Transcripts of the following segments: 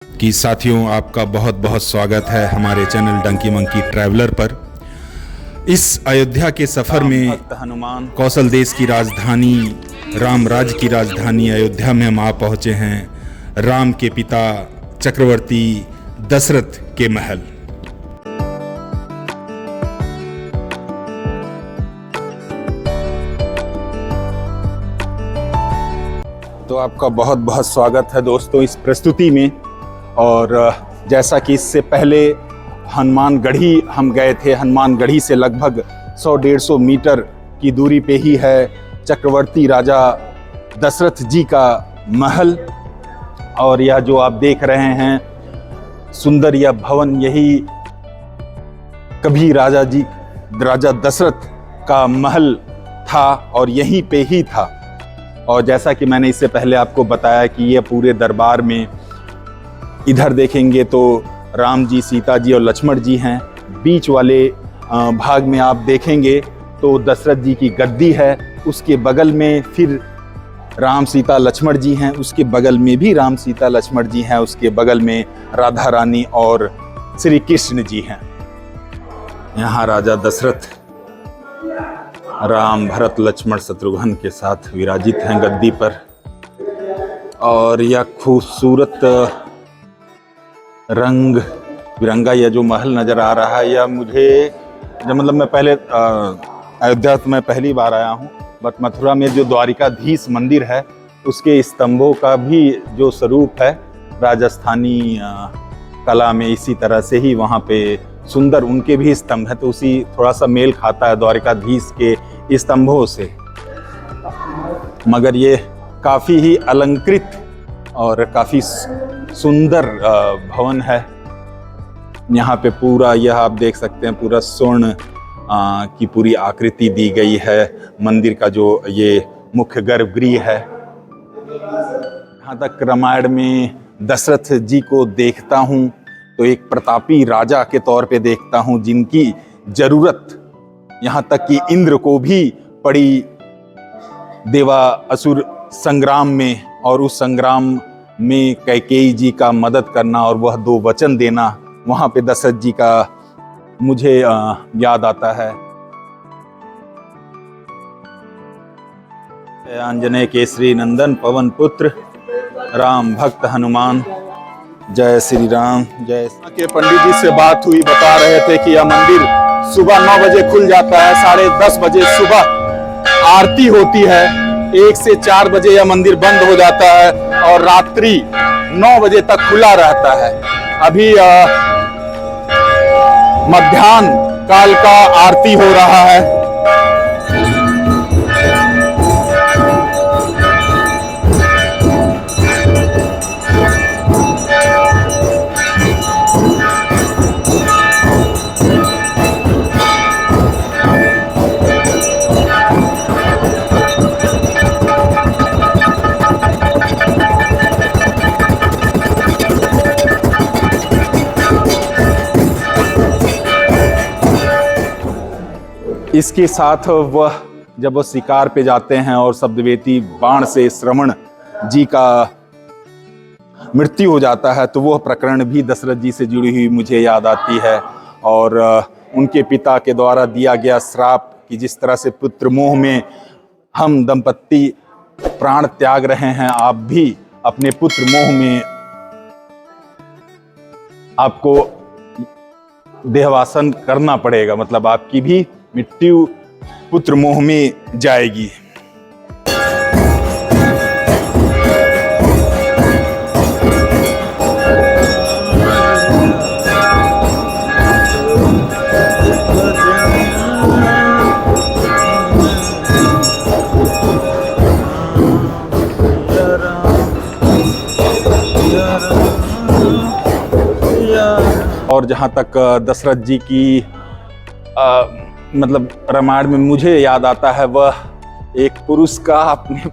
कि साथियों आपका बहुत बहुत स्वागत है हमारे चैनल डंकी मंकी ट्रैवलर पर। इस अयोध्या के सफ़र में हनुमान कौशल देश की राजधानी राम राज्य की राजधानी अयोध्या में हम आ पहुँचे हैं। राम के पिता चक्रवर्ती दशरथ के महल। तो आपका बहुत बहुत स्वागत है दोस्तों इस प्रस्तुति में। और जैसा कि इससे पहले हनुमानगढ़ी हम गए थे, हनुमानगढ़ी से लगभग 100-150 मीटर की दूरी पे ही है चक्रवर्ती राजा दशरथ जी का महल। और यह जो आप देख रहे हैं सुंदर यह भवन, यही कभी राजा दशरथ का महल था और यहीं पे ही था। और जैसा कि मैंने इससे पहले आपको बताया कि ये पूरे दरबार में इधर देखेंगे तो राम जी, सीता जी और लक्ष्मण जी हैं। बीच वाले भाग में आप देखेंगे तो दशरथ जी की गद्दी है, उसके बगल में फिर राम सीता लक्ष्मण जी हैं, उसके बगल में भी राम सीता लक्ष्मण जी हैं, उसके बगल में राधा रानी और श्री कृष्ण जी हैं। यहाँ राजा दशरथ राम, भरत, लक्ष्मण, शत्रुघ्न के साथ विराजित हैं गद्दी पर। और यह खूबसूरत रंग बिरंगा यह जो महल नज़र आ रहा है, यह मुझे मतलब मैं पहले अयोध्या तो मैं पहली बार आया हूँ, बट मथुरा में जो द्वारिकाधीश मंदिर है उसके स्तंभों का भी जो स्वरूप है राजस्थानी कला में, इसी तरह से ही वहाँ पे सुंदर उनके भी स्तंभ है, तो उसी थोड़ा सा मेल खाता है द्वारिकाधीश के स्तंभों से। मगर ये काफ़ी ही अलंकृत और काफ़ी सुंदर भवन है। यहाँ पे पूरा यह आप देख सकते हैं पूरा स्वर्ण की पूरी आकृति दी गई है। मंदिर का जो ये मुख्य गर्भगृह है, यहाँ तक रामायण में दशरथ जी को देखता हूँ तो एक प्रतापी राजा के तौर पे देखता हूँ, जिनकी जरूरत यहाँ तक कि इंद्र को भी पड़ी देवा असुर संग्राम में, और उस संग्राम में कैकेयी जी का मदद करना और वह 2 वचन देना, वहाँ पे दशरथ जी का मुझे याद आता है। आंजनेय केसरी नंदन पवन पुत्र राम भक्त हनुमान, जय श्री राम जय। के पंडित जी से बात हुई, बता रहे थे कि यह मंदिर सुबह 9 बजे खुल जाता है, 10:30 बजे सुबह आरती होती है, 1 से 4 बजे यह मंदिर बंद हो जाता है और रात्रि 9 बजे तक खुला रहता है। अभी मध्याह्न काल का आरती हो रहा है। इसके साथ वह जब वो शिकार पे जाते हैं और शब्दवेती बाण से श्रवण जी का मृत्यु हो जाता है, तो वह प्रकरण भी दशरथ जी से जुड़ी हुई मुझे याद आती है। और उनके पिता के द्वारा दिया गया श्राप कि जिस तरह से पुत्र मोह में हम दंपत्ति प्राण त्याग रहे हैं, आप भी अपने पुत्र मोह में आपको देहवासन करना पड़ेगा, मतलब आपकी भी मृत्यु पुत्र मोह में जाएगी। और जहाँ तक दशरथ जी की मतलब रामायण में मुझे याद आता है, वह एक पुरुष का अपने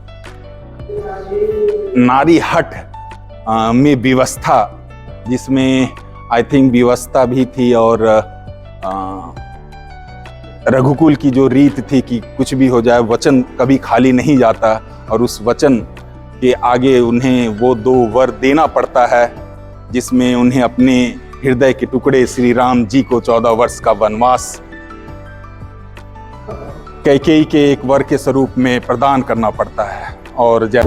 नारी हट में व्यवस्था, जिसमें आई थिंक व्यवस्था भी थी और रघुकुल की जो रीत थी कि कुछ भी हो जाए वचन कभी खाली नहीं जाता, और उस वचन के आगे उन्हें वो 2 वर देना पड़ता है। जिसमें उन्हें अपने हृदय के टुकड़े श्री राम जी को 14 वर्ष का वनवास कैकेयी के एक वर के स्वरूप में प्रदान करना पड़ता है। और जय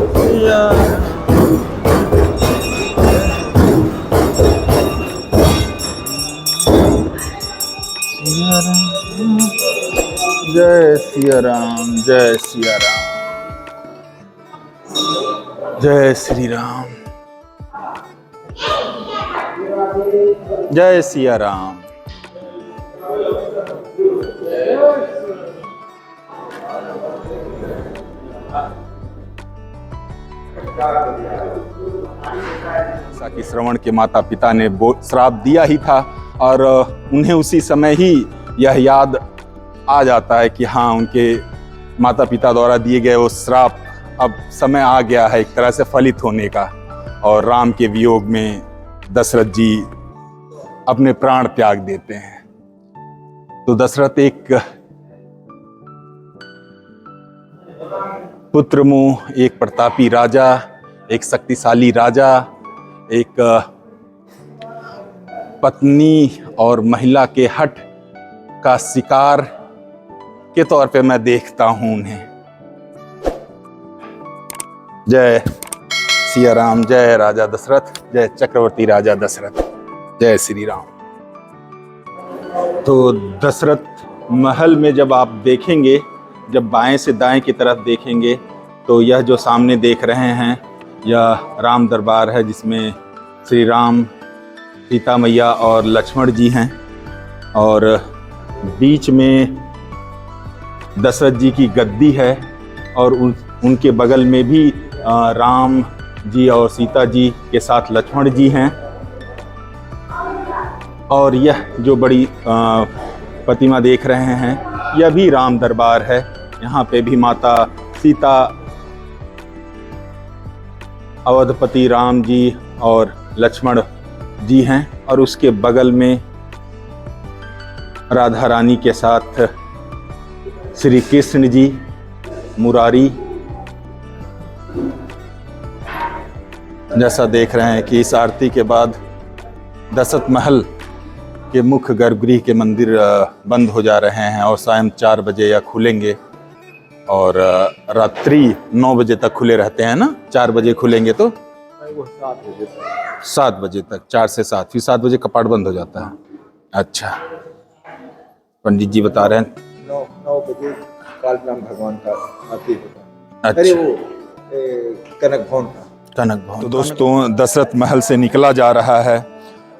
सिया राम, जय सिया राम, जय श्री राम, जय सिया राम। जैसा कि श्रवण के माता पिता ने श्राप दिया ही था और उन्हें उसी समय ही यह याद आ जाता है कि हाँ, उनके माता पिता द्वारा दिए गए वो श्राप अब समय आ गया है एक तरह से फलित होने का। और राम के वियोग में दशरथ जी अपने प्राण त्याग देते हैं। तो दशरथ एक पुत्रमोह, एक प्रतापी राजा, एक शक्तिशाली राजा, एक पत्नी और महिला के हठ का शिकार के तौर पे मैं देखता हूं उन्हें। जय सिया राम, जय राजा दशरथ, जय चक्रवर्ती राजा दशरथ, जय श्री राम। तो दशरथ महल में जब आप देखेंगे, जब बाएं से दाएं की तरफ देखेंगे तो यह जो सामने देख रहे हैं यह राम दरबार है, जिसमें श्री राम, सीता मैया और लक्ष्मण जी हैं। और बीच में दशरथ जी की गद्दी है और उनके बगल में भी राम जी और सीता जी के साथ लक्ष्मण जी हैं। और यह जो बड़ी प्रतिमा देख रहे हैं यह भी राम दरबार है। यहाँ पे भी माता सीता, अवधपति राम जी और लक्ष्मण जी हैं। और उसके बगल में राधा रानी के साथ श्री कृष्ण जी, मुरारी। जैसा देख रहे हैं कि इस आरती के बाद दशरथ महल के मुख्य गर्भगृह के मंदिर बंद हो जा रहे हैं और सायं 4 बजे या खुलेंगे और रात्रि 9 बजे तक खुले रहते हैं ना। 4 बजे खुलेंगे तो 7 बजे तक, 4 से 7, फिर 7 बजे कपाट बंद हो जाता है। अच्छा, पंडित जी बता रहे हैं 9 बजे कालराम भगवान का आरती होता है। अच्छा। अरे वो कनक भवन का। कनक भवन। तो दोस्तों, दशरथ महल से निकला जा रहा है।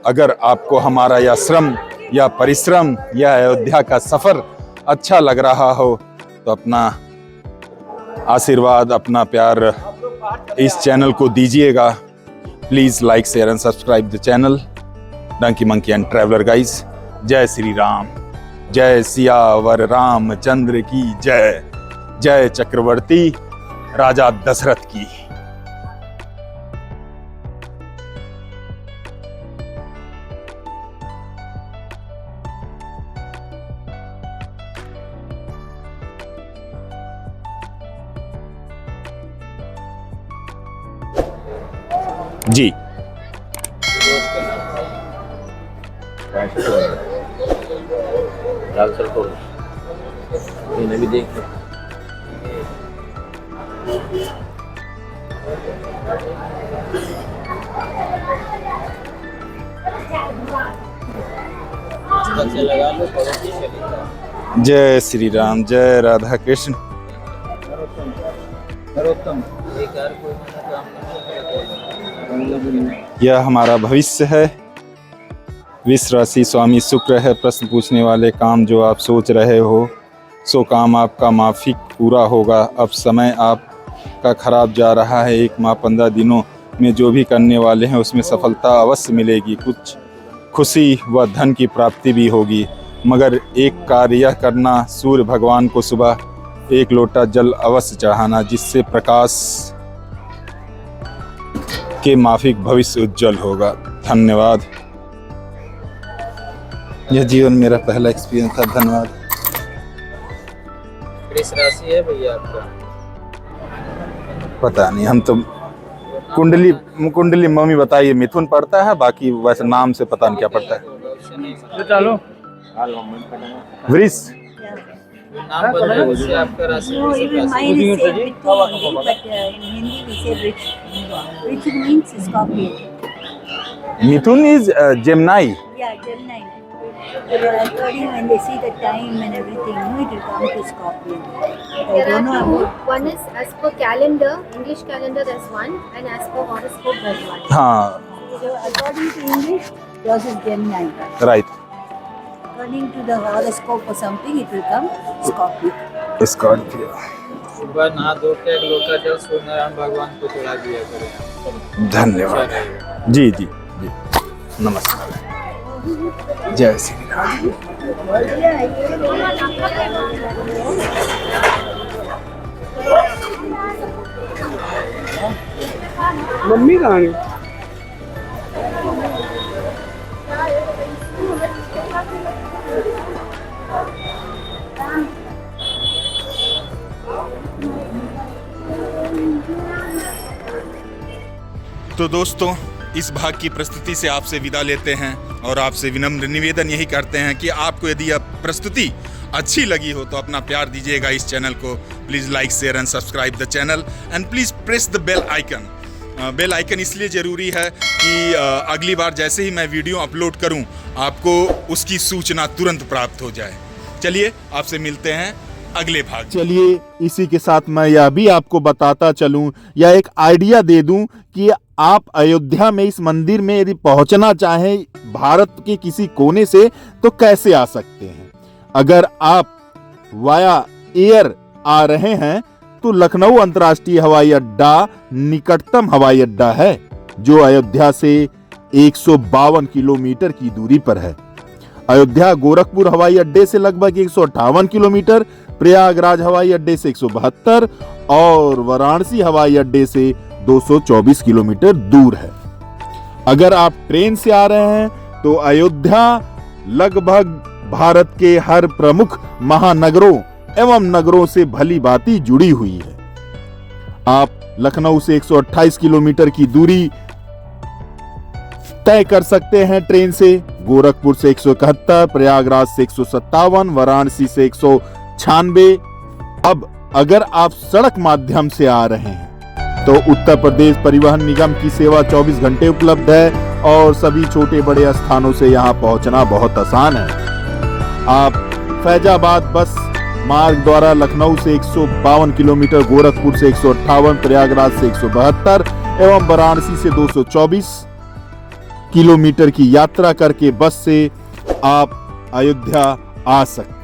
अगर आपको हमारा यह श्रम या परिश्रम या अयोध्या का सफर अच्छा लग रहा हो तो अपना आशीर्वाद, अपना प्यार इस चैनल को दीजिएगा। Please like, share and subscribe the channel donkey monkey and traveller guys. जय श्री राम, जय सियावर रामचंद्र की जय, जय चक्रवर्ती राजा दशरथ की। जी भी देख जय श्री राम, जय राधा कृष्ण। यह हमारा भविष्य है। विश्व राशि स्वामी शुक्र है। प्रश्न पूछने वाले, काम जो आप सोच रहे हो सो काम आपका माफिक पूरा होगा। अब समय आपका खराब जा रहा है। 1 माह 15 दिनों में जो भी करने वाले हैं उसमें सफलता अवश्य मिलेगी। कुछ खुशी व धन की प्राप्ति भी होगी। मगर एक कार्य यह करना, सूर्य भगवान को सुबह 1 लोटा जल अवश्य चढ़ाना, जिससे प्रकाश के माफिक भविष्य उज्जवल होगा। धन्यवाद। यह जीवन मेरा पहला एक्सपीरियंस था। धन्यवाद। किस राशि है भैया आपका? पता नहीं, हम तो कुंडली कुंडली मम्मी बताइए मिथुन पड़ता है, बाकी वैसे नाम से पता नहीं क्या पड़ता है। चलो वृष नाम बताइए उससे आपका राशि No, even mine is say Vittu only, but in Hindi we say Vrich. Vrich means scorpion. Mithun is Gemini. Yeah, Gemini. According when they see the time and everything, no, it will come to scorpion. I There don't are know two. about. One is as per calendar, English calendar there's one, and as per horoscope there's one. हाँ So according to English, yours is Gemini. Right, According to the horoscope or something, it will come Scorpio. Scorpio. सुबह नहा धो के एक लोटा जल सूर्यनारायण भगवान को चढ़ा दिया करें। धन्यवाद। अच्छा रहेगा। जी जी जी, नमस्कार, जय श्री राम। मम्मी कहाँ गई? तो दोस्तों, इस भाग की प्रस्तुति से आपसे विदा लेते हैं और आपसे विनम्र निवेदन यही करते हैं कि आपको यदि यह प्रस्तुति अच्छी लगी हो तो अपना प्यार दीजिएगा इस चैनल को। Please like share and subscribe the channel and please press the bell icon. Bell icon इसलिए ज़रूरी है कि अगली बार जैसे ही मैं वीडियो अपलोड करूं आपको उसकी सूचना तुरंत प्राप्त हो जाए। चलिए आपसे मिलते हैं अगले भाग। चलिए इसी के साथ मैं यह भी आपको बताता चलूं या एक आइडिया दे दूं कि आप अयोध्या में इस मंदिर में यदि पहुंचना चाहें भारत के किसी कोने से तो कैसे आ सकते हैं। अगर आप वाया एयर आ रहे हैं तो लखनऊ अंतर्राष्ट्रीय हवाई अड्डा निकटतम हवाई अड्डा है जो अयोध्या से 152 किलोमीटर की दूरी पर है। अयोध्या गोरखपुर हवाई अड्डे से लगभग 158 किलोमीटर, प्रयागराज हवाई अड्डे से 172 और वाराणसी हवाई अड्डे से 224 किलोमीटर दूर है। अगर आप ट्रेन से आ रहे हैं तो अयोध्या लगभग भारत के हर प्रमुख महानगरों एवं नगरों से भली भांति जुड़ी हुई है। आप लखनऊ से 128 किलोमीटर की दूरी तय कर सकते हैं ट्रेन से, गोरखपुर से 171, प्रयागराज से 157, वाराणसी से 196। अब अगर आप सड़क माध्यम से आ रहे हैं तो उत्तर प्रदेश परिवहन निगम की सेवा 24 घंटे उपलब्ध है और सभी छोटे बड़े स्थानों से यहां पहुंचना बहुत आसान है। आप फैजाबाद बस मार्ग द्वारा लखनऊ से 152 किलोमीटर, गोरखपुर से 158, प्रयागराज से 172 एवं वाराणसी से 224 किलोमीटर की यात्रा करके बस से आप अयोध्या आ सकते हैं।